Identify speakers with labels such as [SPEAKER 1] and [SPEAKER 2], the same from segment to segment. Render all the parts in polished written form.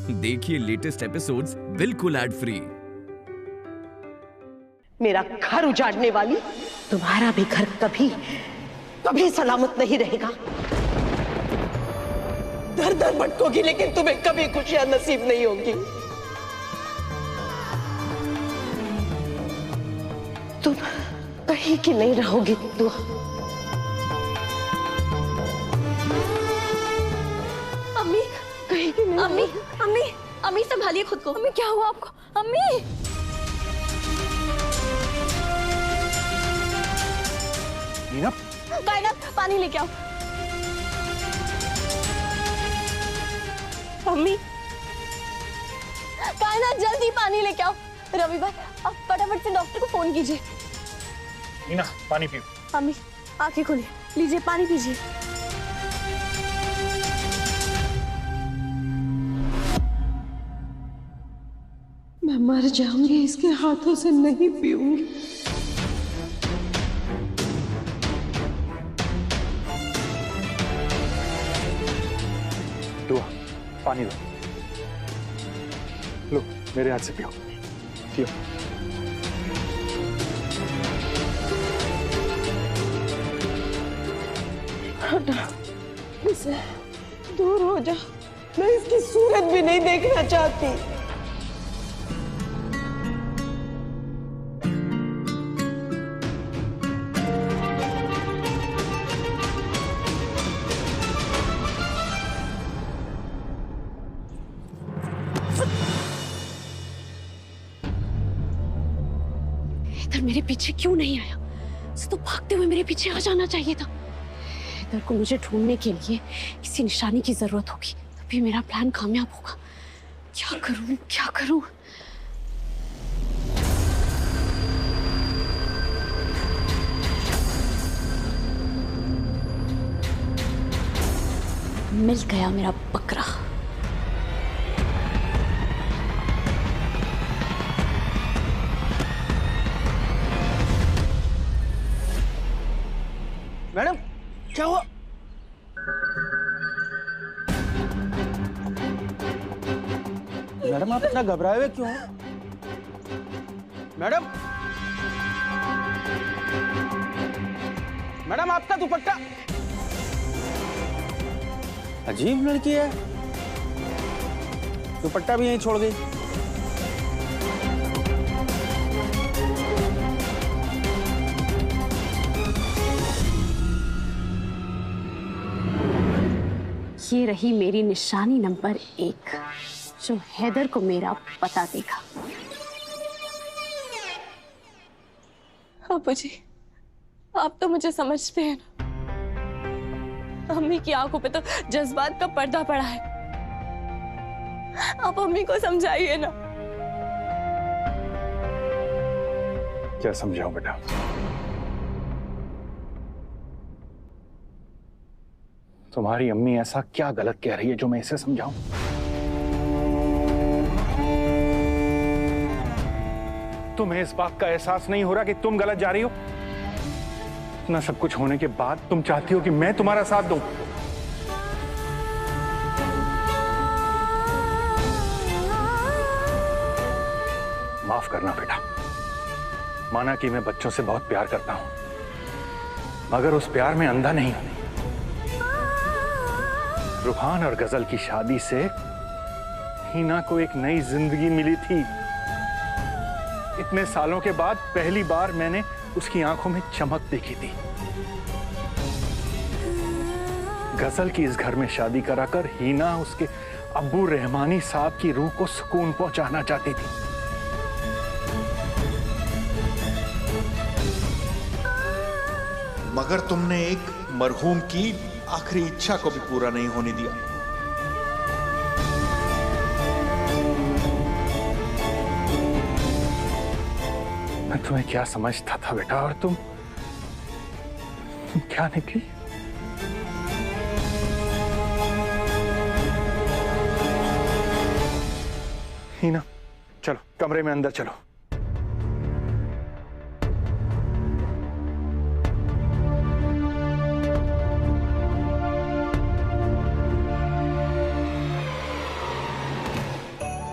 [SPEAKER 1] देखिए latest episodes बिल्कुल ad free.
[SPEAKER 2] मेरा घर उजाड़ने वाली तुम्हारा भी घर कभी कभी सलामत नहीं रहेगा। दर दर भटकोगी लेकिन तुम्हें कभी खुशियां नसीब नहीं होगी। तुम कहीं की नहीं रहोगी दुआ।
[SPEAKER 3] अम्मी
[SPEAKER 2] कहीं की नहीं।
[SPEAKER 3] अम्मी अम्मी अम्मी संभालिए खुद को। अम्मी क्या हुआ आपको? अम्मी
[SPEAKER 4] मीना,
[SPEAKER 3] कायनात पानी लेके आओ। अम्मी कायनात जल्दी पानी लेके आओ। रवि भाई आप फटाफट से डॉक्टर को फोन कीजिए।
[SPEAKER 4] मीना पानी पियो।
[SPEAKER 3] अम्मी आंखें खोलिए, लीजिए पानी पीजिए।
[SPEAKER 2] मैं मर जाऊंगी इसके हाथों से नहीं पीऊंगी।
[SPEAKER 4] दुआ पानी लो, लो मेरे हाथ से पियो, पियो।
[SPEAKER 2] हटा, इसे दूर हो जा। मैं इसकी सूरत भी नहीं देखना चाहती।
[SPEAKER 3] इधर मेरे पीछे क्यों नहीं आया? इसे तो भागते हुए मेरे पीछे आ जाना चाहिए था। इधर को मुझे ढूंढने के लिए किसी निशानी की जरूरत होगी, तभी मेरा प्लान कामयाब होगा। क्या करूं क्या करूं? मिल गया मेरा बकरा।
[SPEAKER 5] मैडम क्या हुआ? मैडम आप इतना घबराए हुए क्यों हैं? मैडम मैडम आपका दुपट्टा। अजीब लड़की है, दुपट्टा भी यहीं छोड़ गई।
[SPEAKER 3] ये रही मेरी निशानी नंबर 1, जो हैदर को मेरा पता देगा। बाबू जी, आप तो मुझे समझते हैं ना। अम्मी की आंखों पे तो जज्बात का पर्दा पड़ा है। आप अम्मी को समझाइए ना।
[SPEAKER 4] क्या समझाऊं बेटा? तुम्हारी अम्मी ऐसा क्या गलत कह रही है जो मैं इसे समझाऊं? तुम्हें इस बात का एहसास नहीं हो रहा कि तुम गलत जा रही हो? इतना सब कुछ होने के बाद तुम चाहती हो कि मैं तुम्हारा साथ दूं? माफ करना बेटा, माना कि मैं बच्चों से बहुत प्यार करता हूं, मगर उस प्यार में अंधा नहीं हूं। रूहान और गजल की शादी से हीना को एक नई जिंदगी मिली थी। इतने सालों के बाद पहली बार मैंने उसकी आंखों में चमक देखी थी। गजल की इस घर में शादी कराकर हीना उसके अब्बू रहमानी साहब की रूह को सुकून पहुंचाना चाहती थी।
[SPEAKER 6] मगर तुमने एक मरहूम की आखिरी इच्छा को भी पूरा नहीं होने दिया।
[SPEAKER 4] मैं तुम्हें क्या समझता था बेटा, और तुम क्या निकली? हीना चलो कमरे में अंदर चलो।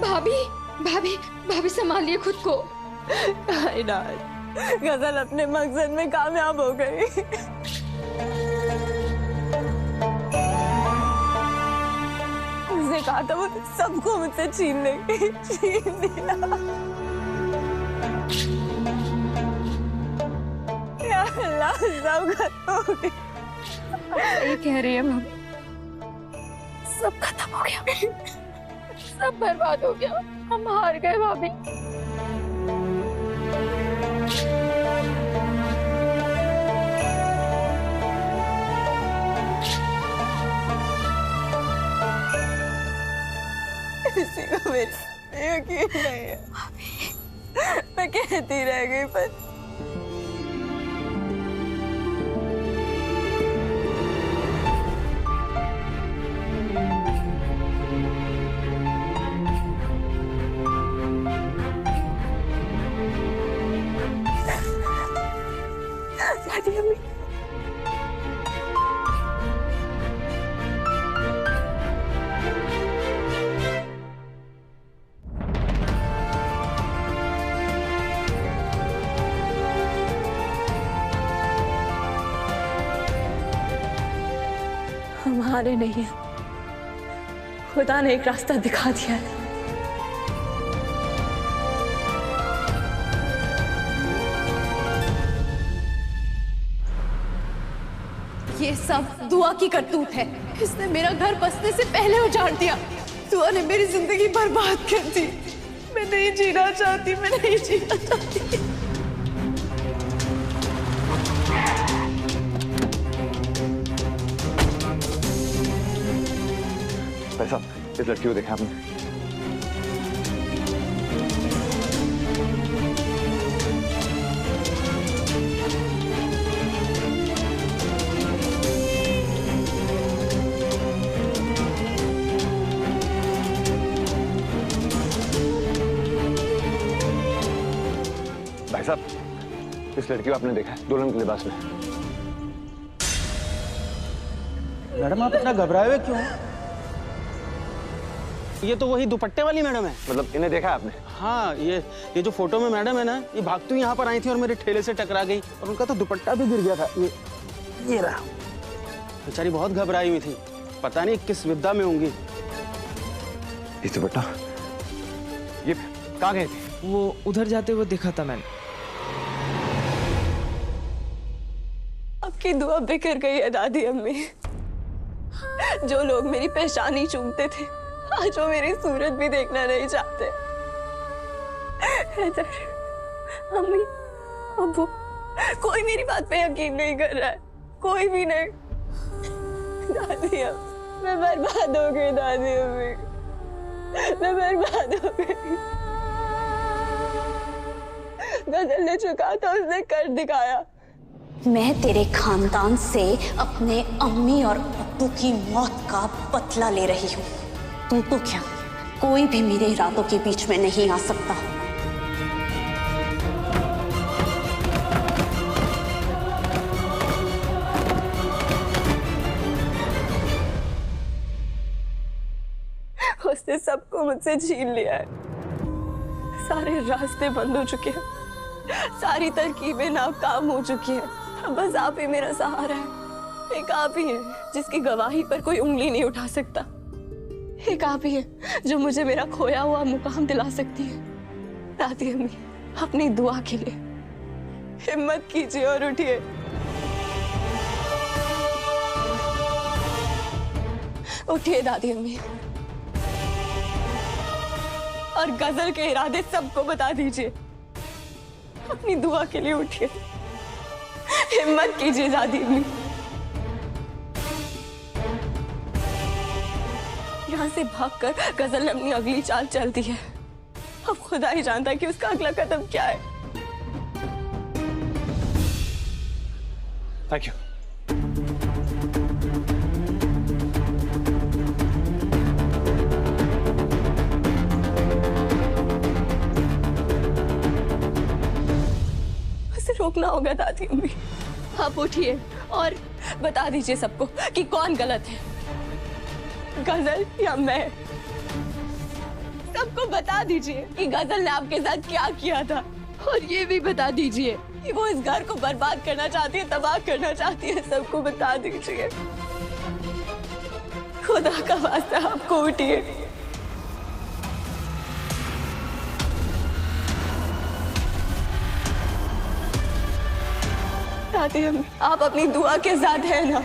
[SPEAKER 7] भाभी भाभी भाभी संभालिए खुद को।
[SPEAKER 2] गजल अपने मकसद में कामयाब हो गई। उसने कहा था वो सबको मुझसे छीन लेगी, छीन लिया। या अल्लाह, सब खत्म हो गया।
[SPEAKER 7] सही कह रही है भाभी, सब खत्म हो गया, सब बर्बाद हो गया, हम हार गए भाभी।
[SPEAKER 2] किसी को मेरे यकीन नहीं है। मैं कहती रह गई पर दादी अम्मी, हम हारे नहीं हैं। खुदा ने एक रास्ता दिखा दिया है।
[SPEAKER 3] ये सब दुआ की करतूत है। इसने मेरा घर बसने से पहले उजाड़ दिया। दुआ ने मेरी जिंदगी बर्बाद कर दी। मैं नहीं जीना चाहती, मैं नहीं जीना चाहती।
[SPEAKER 4] भाई साहब, इस लड़की को देखा आपने? भाई साहब, इस लड़की को आपने देखा है दुल्हन के लिबास में?
[SPEAKER 5] मैडम आप इतना घबराए हुए क्यों? ये तो वही दुपट्टे वाली मैडम है।
[SPEAKER 4] मतलब इन्हें देखा आपने?
[SPEAKER 5] हाँ, ये जो फोटो में मैडम है ना, ये भागती हुई यहाँ पर आई थी और मेरे ठेले से टकरा गई और उनका तो दुपट्टा भी गिर गया था। ये रहा। बेचारी बहुत घबराई हुई थी, पता नहीं किस विद्या में होंगी।
[SPEAKER 4] ये दुपट्टा, ये कहाँ गए थे?
[SPEAKER 8] वो उधर जाते हुए देखा था मैंने।
[SPEAKER 2] आपकी दुआ बिखर गई है दादी अम्मी। जो लोग मेरी पहचान ही चूमते थे, आज वो मेरी सूरत भी देखना नहीं चाहते। हैदर, अम्मी, अब्बू, कोई मेरी बात पे यकीन नहीं कर रहा है, कोई भी नहीं। दादी अम्मी, मैं बर्बाद हो गई। दादी अम्मी, मैं बर्बाद हो गई। गजल ने जो कहा था उसने कर दिखाया।
[SPEAKER 3] मैं तेरे खानदान से अपने अम्मी और अब्बू की मौत का बदला ले रही हूँ। तू तो क्या, कोई भी मेरे इरादों के बीच में नहीं आ सकता।
[SPEAKER 2] उसने सबको मुझसे छीन लिया है। सारे रास्ते बंद हो चुके हैं, सारी तरकीबें नाकाम हो चुकी हैं। अब बस आप ही मेरा सहारा है। एक आप ही है जिसकी गवाही पर कोई उंगली नहीं उठा सकता। एक आप ही है जो मुझे मेरा खोया हुआ मुकाम दिला सकती है। दादी अम्मी, अपनी दुआ के लिए हिम्मत कीजिए और उठिए। उठिए दादी अम्मी, और गजल के इरादे सबको बता दीजिए। अपनी दुआ के लिए उठिए, हिम्मत कीजिए दादी अम्मी। यहाँ से भागकर गजल ने अपनी अगली चाल चल दी है। अब खुदा ही जानता है कि उसका अगला कदम क्या है।
[SPEAKER 4] Thank you. उसे रोकना होगा दादी अम्मी। आप उठिए और बता दीजिए सबको कि कौन गलत है, गजल या मैं।
[SPEAKER 2] सबको बता दीजिए कि गजल ने आपके साथ क्या किया था, और ये भी बता दीजिए कि वो इस घर को बर्बाद करना चाहती है, तबाह करना चाहती है। सबको बता दीजिए। खुदा का वास्ता आपको उठिए। दादी अम्मी, आप अपनी दुआ के साथ हैं ना?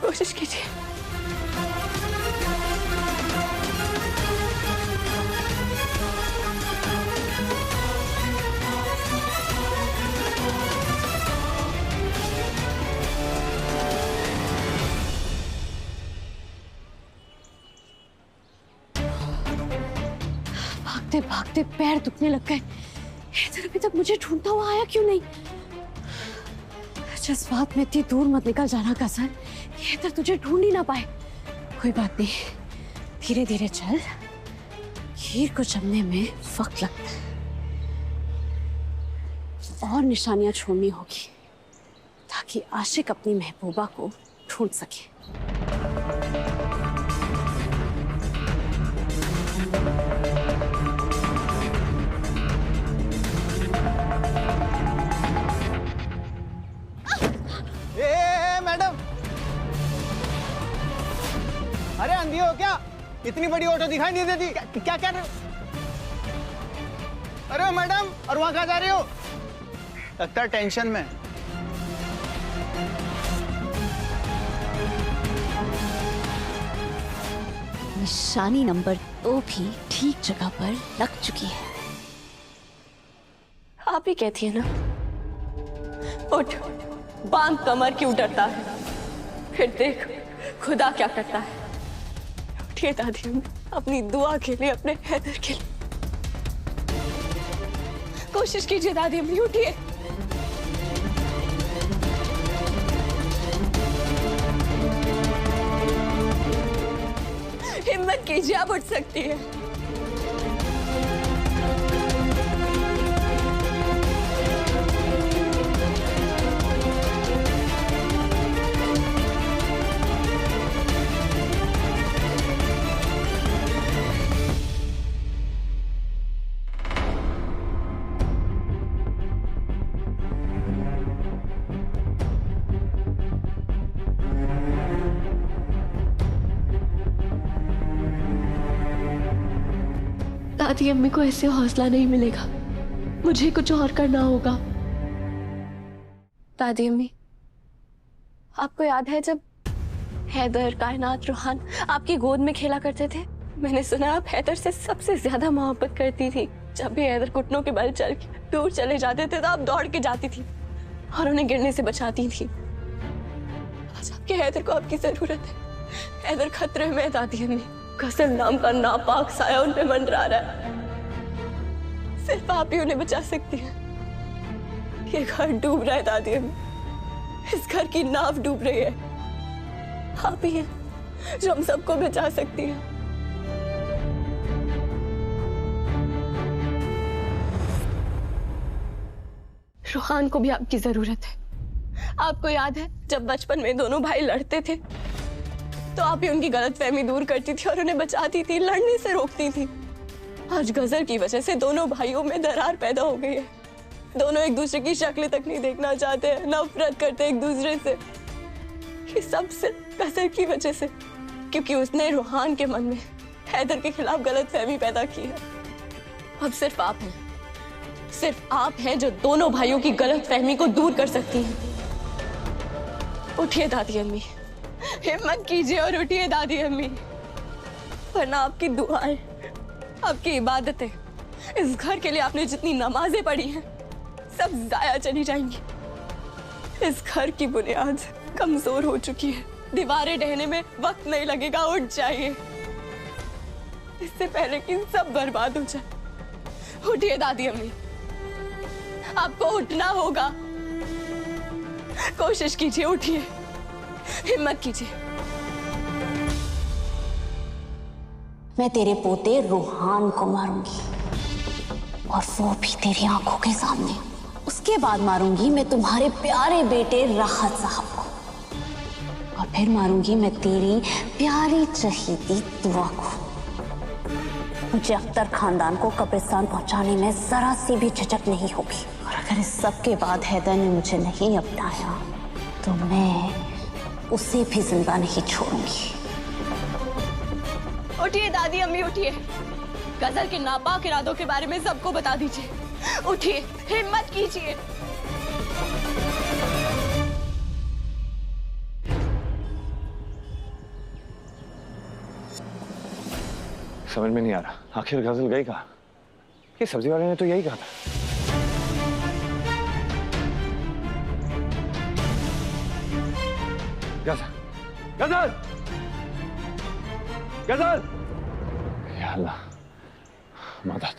[SPEAKER 2] कोशिश कीजिए।
[SPEAKER 3] भागते भागते पैर दुखने लग गए। हैदर अभी तक मुझे ढूंढता हुआ आया क्यों नहीं? जज्बात में इतनी दूर मत निकल जाना गजल, हैदर तुझे ढूंढ ही ना पाए। कोई बात नहीं, धीरे धीरे चल। हीर को जमने में वक्त लगता है, और निशानियां छोड़नी होगी ताकि आशिक अपनी महबूबा को ढूंढ सके।
[SPEAKER 5] मैडम, अरे अंधी हो क्या? इतनी बड़ी ऑटो दिखाई नहीं देती? क्या क्या रहे हो? अरे मैडम, और वहां कहाँ जा रही हो? लगता है टेंशन में।
[SPEAKER 3] निशानी नंबर 2 भी ठीक जगह पर लग चुकी है।
[SPEAKER 2] आप ही कहती है ना, उठ, बांध कमर क्यों डरता है, फिर देख खुदा क्या करता है। उठिए दादी अम्मी, अपनी दुआ के लिए, अपने हैदर के लिए कोशिश कीजिए। दादी अम्मी उठिए। हिम्मत कीजिए, आप उठ सकती है। दादी अम्मी को ऐसे हौसला नहीं मिलेगा, मुझे कुछ और करना होगा। दादी अम्मी, आपको याद है जब हैदर, कायनात, रूहान आपकी गोद में खेला करते थे? मैंने सुना आप हैदर से सबसे ज्यादा मोहब्बत करती थी। जब भी हैदर घुटनों के बल चल के दूर चले जाते थे तो आप दौड़ के जाती थी और उन्हें गिरने से बचाती थी। आज आपके हैदर को आपकी जरूरत है। हैदर खतरे में है दादी अम्मी। गजल नाम का नापाक साया उन पे मंडरा रहा है। सिर्फ आप ही उन्हें बचा सकती हैं। ये घर डूब रहा है दादी अम्मी, इस घर की नाव डूब रही है। आप ही हैं जो हम सबको बचा सकती हैं। रूहान को भी आपकी जरूरत है। आपको याद है जब बचपन में दोनों भाई लड़ते थे तो आप ही उनकी गलतफहमी दूर करती थी और उन्हें बचाती थी, लड़ने से रोकती थी। आज गजल की वजह से दोनों भाइयों में दरार पैदा हो गई है। दोनों एक दूसरे की शक्ल तक नहीं देखना चाहते हैं, नफरत करते एक दूसरे से। ये सब सिर्फ गजल की वजह से, क्योंकि उसने रूहान के मन में हैदर के खिलाफ गलतफहमी पैदा की है। अब सिर्फ आप हैं जो दोनों भाइयों की गलतफहमी को दूर कर सकती हैं। उठिए दादी अम्मी, हिम्मत कीजिए और उठिए दादी अम्मी, वरना आपकी दुआएं, आपकी इबादतें, इस घर के लिए आपने जितनी नमाजें पढ़ी हैं सब जाया चली जाएंगी। इस घर की बुनियाद कमजोर हो चुकी है, दीवारें ढहने में वक्त नहीं लगेगा। उठ जाइए इससे पहले कि सब बर्बाद हो जाए। उठिए दादी अम्मी, आपको उठना होगा। कोशिश कीजिए, उठिए। हिम्मत कीजिए।
[SPEAKER 3] मैं तेरे पोते रूहान को मारूंगी, और वो भी तेरी आंखों के सामने। उसके बाद मारूंगी मैं तुम्हारे प्यारे बेटे राहत साहब को, और फिर मारूंगी मैं तेरी प्यारी चहेती दुआ को। मुझे अख्तर खानदान को कब्रिस्तान पहुंचाने में जरा सी भी झिझक नहीं होगी, और अगर इस सब के बाद हैदर ने मुझे नहीं अपनाया तो मैं उसे भी जिंदा नहीं छोड़ूंगी।
[SPEAKER 2] उठिए दादी अम्मी, उठिए। गजल के नापाक इरादों के बारे में सबको बता दीजिए। उठिए, हिम्मत कीजिए।
[SPEAKER 4] समझ में नहीं आ रहा आखिर गजल गई कहाँ? ये सब्जी वाले ने तो यही कहा था। गजल, गजल, गजल! या अल्लाह, मदद।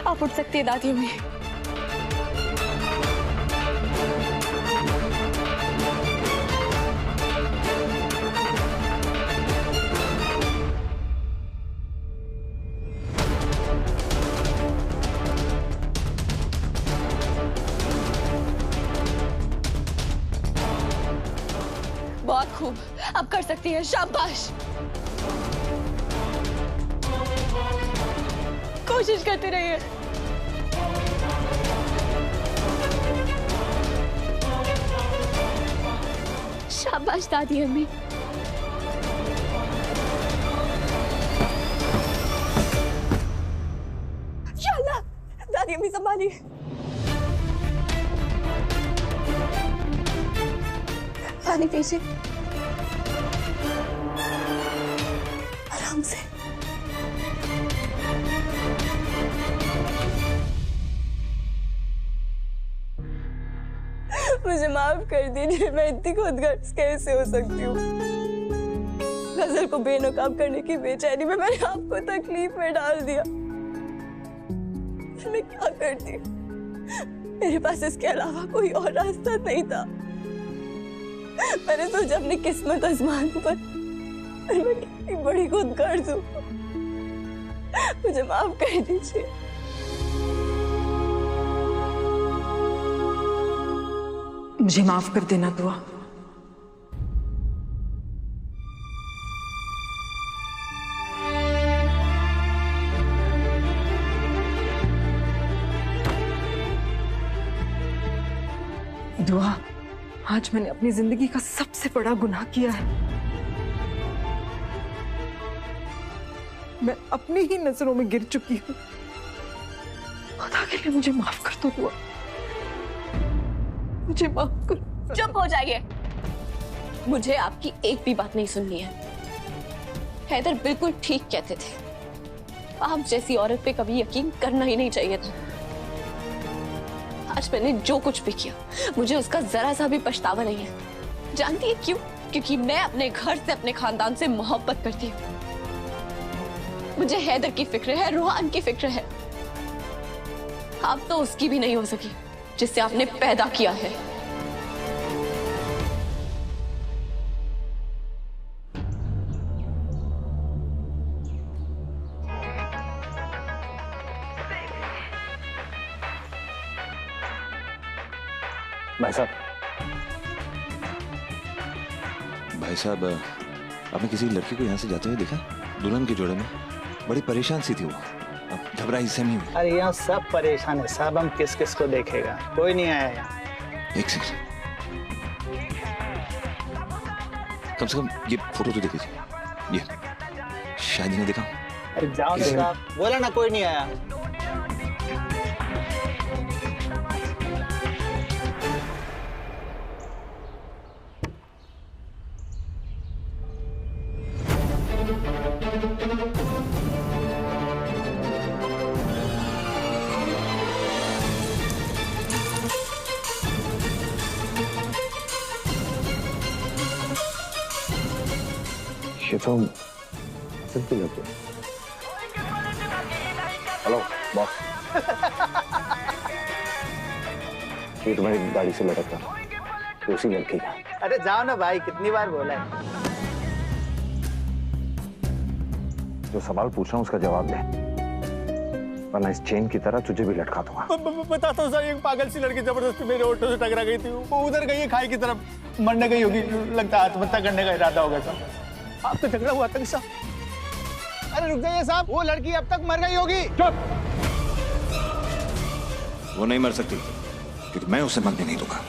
[SPEAKER 2] आप उठ सकती है दादी अम्मी। बहुत खूब, अब कर सकती है, शाबाश। कोशिश करते रहिए। शाबाश दादी अम्मी। या अल्लाह, दादी अम्मी संभालिए। पानी पीजिए, आराम से। मुझे माफ कर दीजिए, मैं इतनी खुदगर्ज कैसे हो सकती हूँ? गजल को बेनकाब करने की बेचैनी में मैंने आपको तकलीफ में डाल दिया। मैं क्या करती? मेरे पास इसके अलावा कोई और रास्ता नहीं था। मैंने सोचा अपनी किस्मत आजमाने पर मैं कितनी बड़ी खुदगर्ज हूँ। मुझे माफ कर दीजिए।
[SPEAKER 7] मुझे माफ कर देना दुआ। दुआ, आज मैंने अपनी जिंदगी का सबसे बड़ा गुनाह किया है। मैं अपनी ही नजरों में गिर चुकी हूँ। खुदा के लिए मुझे माफ कर दो दुआ, मुझे माफ कर।
[SPEAKER 2] चुप हो जाइए। मुझे आपकी एक भी बात नहीं सुननी है। हैदर बिल्कुल ठीक कहते थे। आप जैसी औरत पे कभी यकीन करना ही नहीं चाहिए था। आज मैंने जो कुछ भी किया, मुझे उसका जरा सा भी पछतावा नहीं है। जानती है क्यों? क्योंकि मैं अपने घर से, अपने खानदान से मोहब्बत करती हूँ। मुझे हैदर की फिक्र है, रूहान की फिक्र है। आप तो उसकी भी नहीं हो सकी जिससे आपने पैदा किया है।
[SPEAKER 6] भाई साहब, आपने किसी लड़की को यहाँ से जाते हुए देखा? दुल्हन के जोड़े में बड़ी परेशान सी थी वो। अब घबराई से नहीं हुई।
[SPEAKER 9] अरे यहाँ सब परेशान है साहब, हम किस किस को देखेगा, कोई नहीं आया यहाँ।
[SPEAKER 6] एक सेकंड, कम से कम ये फोटो तो देख लीजिए। ये शायद नहीं देखा।
[SPEAKER 9] अरे जाओ साहब, बोला ना कोई नहीं आया।
[SPEAKER 6] ये तो सिंपल लग रहा। हेलो बॉस, ये तुम्हारी गाड़ी से लटका तो उसी लड़की का।
[SPEAKER 9] अरे जाओ ना भाई, कितनी बार बोला है।
[SPEAKER 6] जो सवाल पूछ रहा हूँ उसका जवाब दे, वरना इस चेन की तरह तुझे भी लटका दूंगा।
[SPEAKER 9] बताता हूँ सर, एक पागल सी लड़की जबरदस्ती मेरे ऑटो से टकरा गई थी। वो उधर गई है खाई की तरफ, मरने गई होगी, लगता है आत्महत्या करने का इरादा होगा सर। आपसे झगड़ा हुआ था साहब। अरे रुक जाइए साहब, वो लड़की अब तक मर गई होगी।
[SPEAKER 6] चुप! वो नहीं मर सकती, क्योंकि मैं उसे मरने नहीं दूंगा।